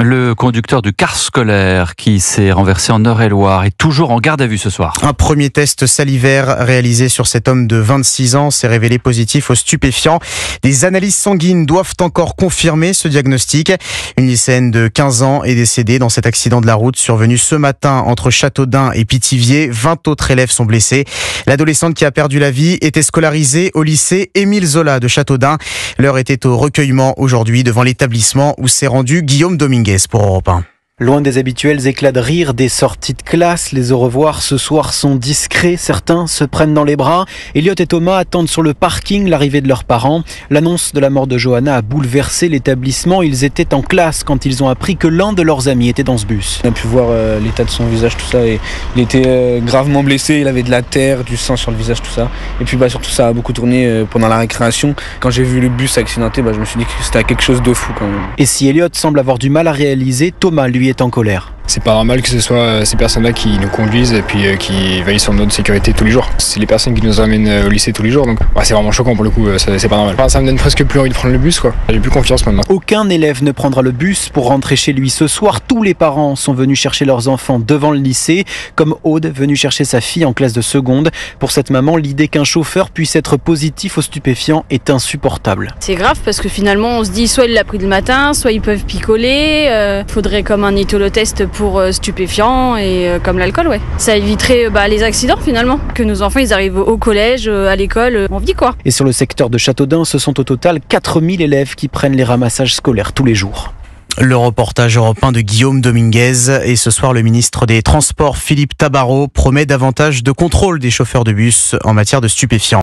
Le conducteur du car scolaire qui s'est renversé en Eure-et-Loire est toujours en garde à vue ce soir. Un premier test salivaire réalisé sur cet homme de 26 ans s'est révélé positif aux stupéfiants. Des analyses sanguines doivent encore confirmer ce diagnostic. Une lycéenne de 15 ans est décédée dans cet accident de la route survenu ce matin entre Châteaudun et Pithiviers. 20 autres élèves sont blessés. L'adolescente qui a perdu la vie était scolarisée au lycée Émile Zola de Châteaudun. L'heure était au recueillement aujourd'hui devant l'établissement où s'est rendu Guillaume Dominguez pour Europe 1. Loin des habituels éclats de rire des sorties de classe, les au revoir ce soir sont discrets. Certains se prennent dans les bras. Elliot et Thomas attendent sur le parking l'arrivée de leurs parents. L'annonce de la mort de Johanna a bouleversé l'établissement. Ils étaient en classe quand ils ont appris que l'un de leurs amis était dans ce bus. On a pu voir l'état de son visage, tout ça. Et il était gravement blessé. Il avait de la terre, du sang sur le visage, tout ça. Et puis surtout, ça a beaucoup tourné pendant la récréation. Quand j'ai vu le bus accidenté, je me suis dit que c'était quelque chose de fou quand même. Et si Elliot semble avoir du mal à réaliser, Thomas, lui, est en colère. C'est pas normal que ce soit ces personnes-là qui nous conduisent et puis qui veillent sur notre sécurité tous les jours. C'est les personnes qui nous amènent au lycée tous les jours, donc c'est vraiment choquant pour le coup, c'est pas normal. Ça me donne presque plus envie de prendre le bus, quoi. J'ai plus confiance maintenant. Aucun élève ne prendra le bus pour rentrer chez lui ce soir. Tous les parents sont venus chercher leurs enfants devant le lycée, comme Aude venue chercher sa fille en classe de seconde. Pour cette maman, l'idée qu'un chauffeur puisse être positif aux stupéfiants est insupportable. C'est grave parce que finalement on se dit soit il l'a pris le matin, soit ils peuvent picoler. Faudrait comme un étholotest pour stupéfiants et comme l'alcool, ouais. Ça éviterait les accidents finalement. Que nos enfants ils arrivent au collège, à l'école, on vit quoi. Et sur le secteur de Châteaudun, ce sont au total 4000 élèves qui prennent les ramassages scolaires tous les jours. Le reportage européen de Guillaume Dominguez. Et ce soir, le ministre des Transports, Philippe Tabarot, promet davantage de contrôle des chauffeurs de bus en matière de stupéfiants.